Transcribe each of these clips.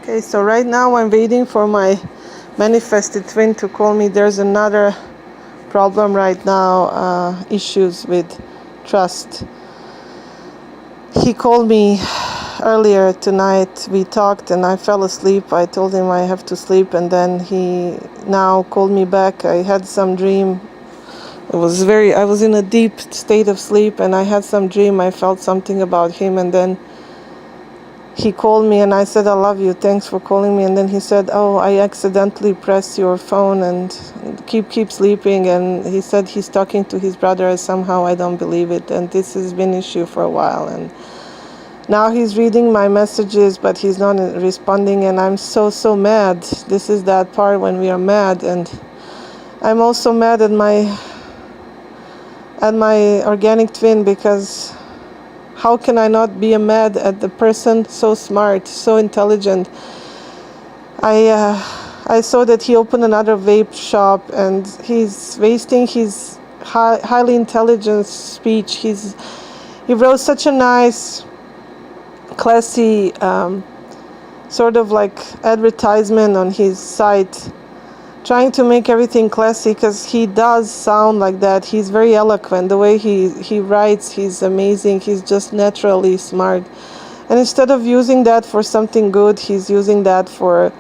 Okay, so right now I'm waiting for my manifested twin to call me. There's another problem right now, issues with trust. He called me earlier tonight. We talked and I fell asleep. I told him I have to sleep, and then he now called me back. I had some dream. I was in a deep state of sleep and I had some dream. I felt something about him, and then he called me and I said, I love you, thanks for calling me. And then he said, oh, I accidentally pressed your phone and keep sleeping. And he said he's talking to his brother, and somehow I don't believe it. And this has been an issue for a while. And now he's reading my messages, but he's not responding. And I'm so mad. This is that part when we are mad. And I'm also mad at my organic twin, because how can I not be mad at the person so smart, so intelligent? I saw that he opened another vape shop and he's wasting his highly intelligent speech. He wrote such a nice, classy sort of like advertisement on his site, trying to make everything classy, because he does sound like that. He's very eloquent. The way he writes, he's amazing. He's just naturally smart. And instead of using that for something good, he's using that for a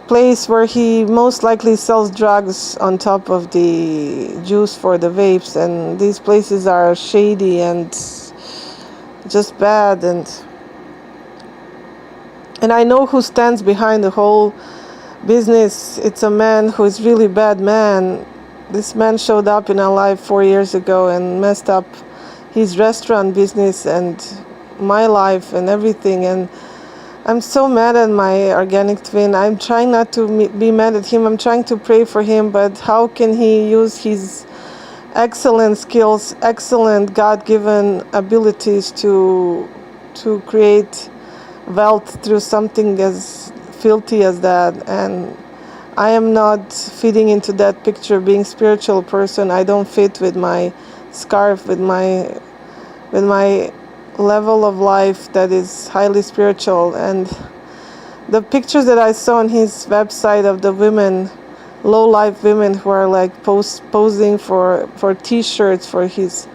place where he most likely sells drugs on top of the juice for the vapes. And these places are shady and just bad. And I know who stands behind the whole business. It's a man who is really bad man. This man showed up in our life 4 years ago and messed up his restaurant business and my life and everything. And I'm so mad at my organic twin. I'm trying not to be mad at him. I'm trying to pray for him, but how can he use his excellent skills, excellent God-given abilities to create wealth through something as filthy as that? And I am not fitting into that picture. Being spiritual person, I don't fit with my scarf, with my level of life that is highly spiritual. And the pictures that I saw on his website of the women, low life women who are like posing for t-shirts for his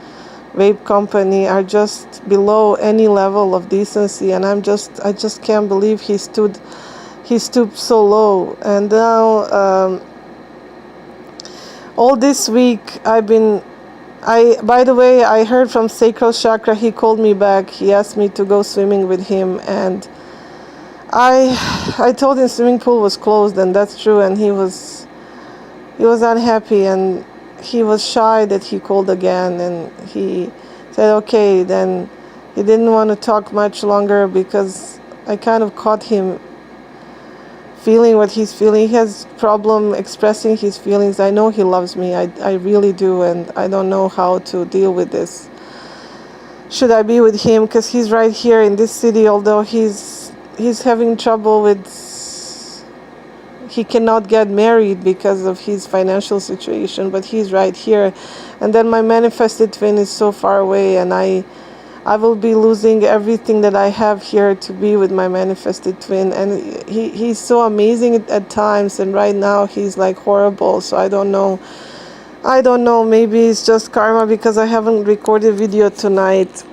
vape company, are just below any level of decency. And I just can't believe he stooped so low. And now all this week by the way, I heard from Sacral Chakra. He called me back. He asked me to go swimming with him, and I told him swimming pool was closed, and that's true. And he was unhappy, and he was shy that he called again. And he said okay. Then he didn't want to talk much longer, because I kind of caught him feeling what he's feeling. He has problem expressing his feelings. I know he loves me. I really do, and I don't know how to deal with this. Should I be with him? Because he's right here in this city, although he's having trouble with, he cannot get married because of his financial situation, but he's right here. And then my manifested twin is so far away, and I will be losing everything that I have here to be with my manifested twin. And he's so amazing at times, and right now he's like horrible. So I don't know. Maybe it's just karma, because I haven't recorded video tonight.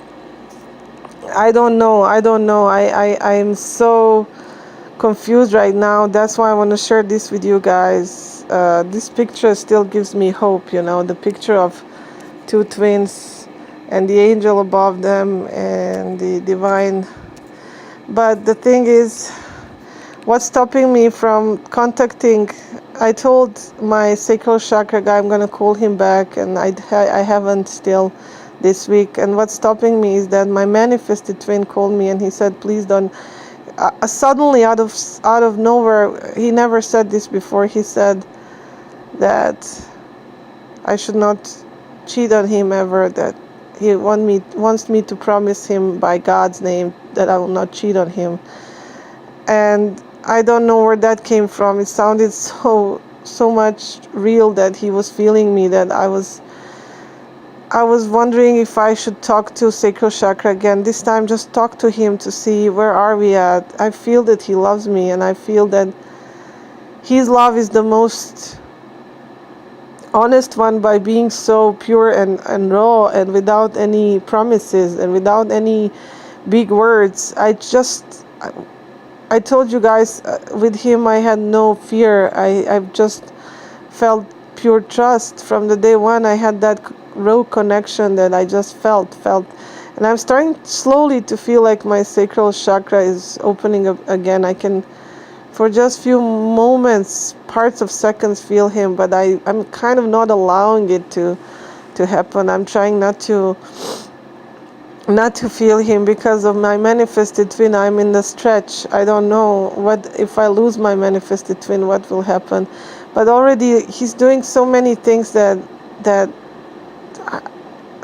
I don't know. I'm so confused right now. That's why I want to share this with you guys. This picture still gives me hope, the picture of two twins and the angel above them and the divine. But the thing is, what's stopping me from contacting, I told my sacral chakra guy I'm going to call him back, and I haven't still this week. And what's stopping me is that my manifested twin called me and he said, please don't, suddenly out of nowhere, he never said this before, he said that I should not cheat on him ever, that he wants me to promise him by God's name that I will not cheat on him. And I don't know where that came from. It sounded so much real that he was feeling me, that I was wondering if I should talk to sacral chakra again. This time just talk to him to see where are we at. I feel that he loves me, and I feel that his love is the most honest one by being so pure and raw and without any promises and without any big words. I told you guys, with him I had no fear. I've just felt pure trust from the day one. I had that raw connection that I just felt. And I'm starting slowly to feel like my sacral chakra is opening up again. I can, for just few moments, parts of seconds, feel him, but I'm kind of not allowing it to happen. I'm trying not to feel him because of my manifested twin. I'm in the stretch. I don't know what if I lose my manifested twin, what will happen. But already he's doing so many things that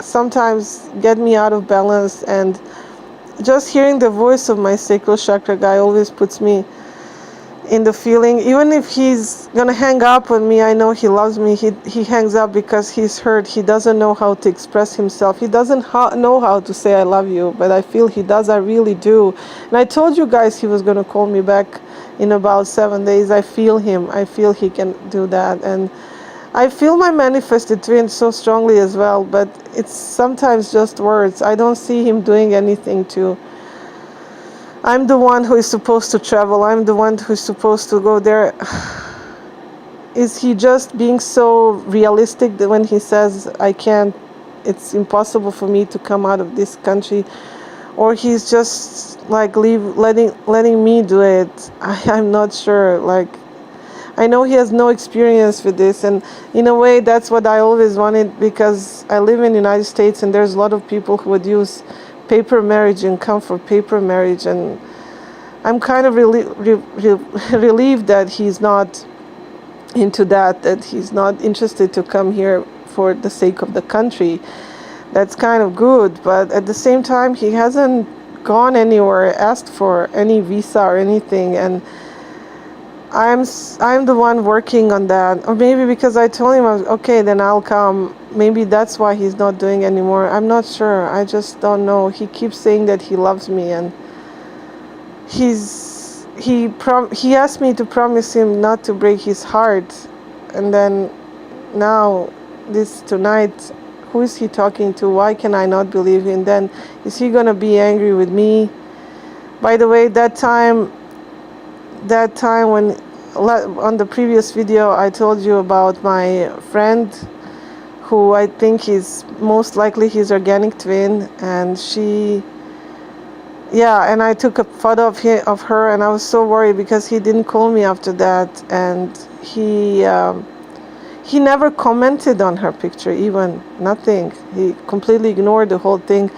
sometimes get me out of balance, and just hearing the voice of my sacral chakra guy always puts me in the feeling, even if he's gonna hang up on me, I know he loves me. He hangs up because he's hurt. He doesn't know how to express himself. He doesn't know how to say I love you, but I feel he does. I really do. And I told you guys he was gonna call me back in about 7 days. I feel him. I feel he can do that. And I feel my manifested twin so strongly as well, but it's sometimes just words. I don't see him doing anything to. I'm the one who is supposed to travel. I'm the one who is supposed to go there. Is he just being so realistic that when he says I can't, it's impossible for me to come out of this country, or he's just like letting me do it? I'm not sure. Like, I know he has no experience with this, and in a way that's what I always wanted, because I live in the United States and there's a lot of people who would use paper marriage and come for paper marriage, and I'm kind of relieved that he's not into that he's not interested to come here for the sake of the country. That's kind of good, but at the same time he hasn't gone anywhere, asked for any visa or anything, and I'm the one working on that. Or maybe because I told him, okay, then I'll come. Maybe that's why he's not doing anymore. I'm not sure. I just don't know. He keeps saying that he loves me, and he asked me to promise him not to break his heart. And then now tonight, who is he talking to? Why can I not believe him? Then is he gonna be angry with me? By the way, that time when on the previous video I told you about my friend who I think is most likely his organic twin, and and I took a photo of her, and I was so worried because he didn't call me after that, and he never commented on her picture, even nothing. He completely ignored the whole thing.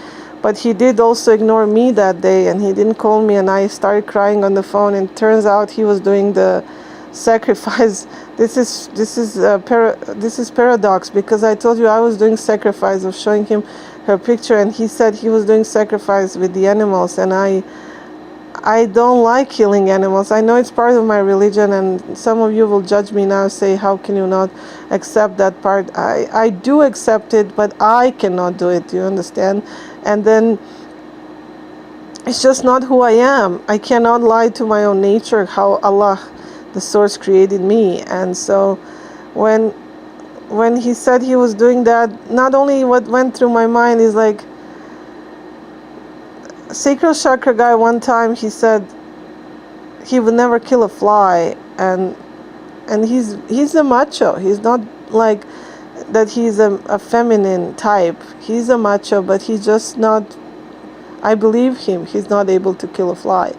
But he did also ignore me that day, and he didn't call me, and I started crying on the phone, and it turns out he was doing the sacrifice. This is paradox, because I told you I was doing sacrifice of showing him her picture, and he said he was doing sacrifice with the animals, and I don't like killing animals. I know it's part of my religion, and some of you will judge me now, say how can you not accept that part. I do accept it, but I cannot do it. Do you understand? And then it's just not who I am. I cannot lie to my own nature, how Allah, the source, created me. And so when he said he was doing that, not only what went through my mind is like, sacral chakra guy, one time he said he would never kill a fly, and he's a macho. He's not like that he's a feminine type. He's a macho, but he's just not, I believe him, he's not able to kill a fly.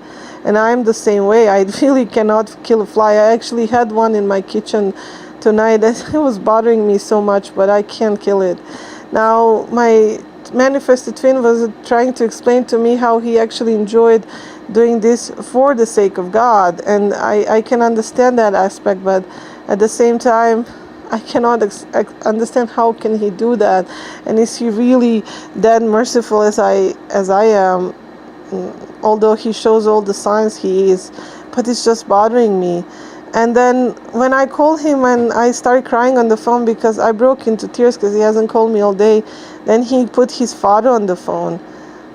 And I'm the same way. I really cannot kill a fly. I actually had one in my kitchen tonight, and it was bothering me so much, but I can't kill it. Now my manifested twin was trying to explain to me how he actually enjoyed doing this for the sake of God, and I can understand that aspect, but at the same time I cannot understand how can he do that, and is he really that merciful as I am, although he shows all the signs he is, but it's just bothering me. And then when I called him and I started crying on the phone because I broke into tears because he hasn't called me all day, Then he put his father on the phone.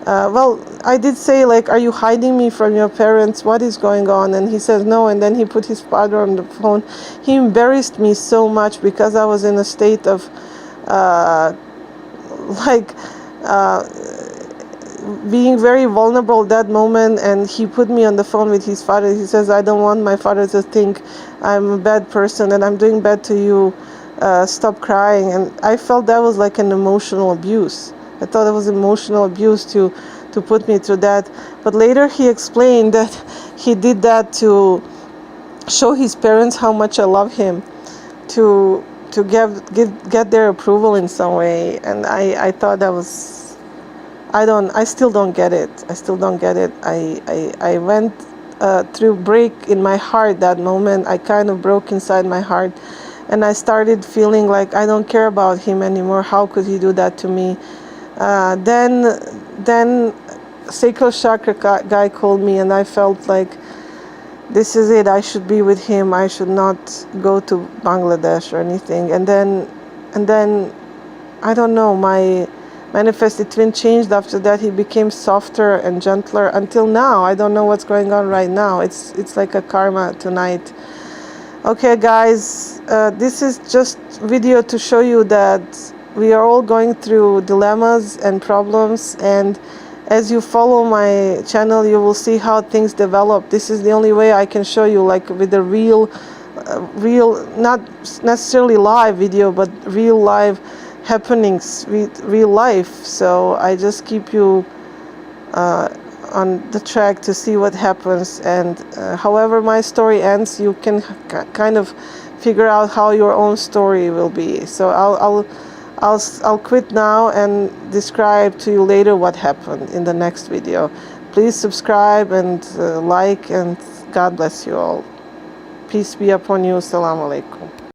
Well, I did say, like, are you hiding me from your parents? What is going on? And he says no. And then he put his father on the phone. He embarrassed me so much because I was in a state of like being very vulnerable at that moment. And he put me on the phone with his father. He says, I don't want my father to think I'm a bad person and I'm doing bad to you. Stop crying. And I felt that was like an emotional abuse. I thought it was emotional abuse to put me through that. But later he explained that he did that to show his parents how much I love him, to get their approval in some way. And I thought that was, I still don't get it. I still don't get it. I went through break in my heart that moment. I kind of broke inside my heart. And I started feeling like I don't care about him anymore. How could he do that to me? Then sacral chakra guy called me, and I felt like this is it. I should be with him. I should not go to Bangladesh or anything. And then I don't know. My manifested twin changed after that. He became softer and gentler until now. I don't know what's going on right now. It's like a karma tonight. Okay, guys, this is just video to show you that we are all going through dilemmas and problems, and as you follow my channel, you will see how things develop. This is the only way I can show you, like with a real, not necessarily live video, but real live happenings, real life. So I just keep you on the track to see what happens, and however my story ends, you can kind of figure out how your own story will be. So I'll quit now and describe to you later what happened in the next video. Please subscribe and like, and God bless you all. Peace be upon you. Assalamu alaikum.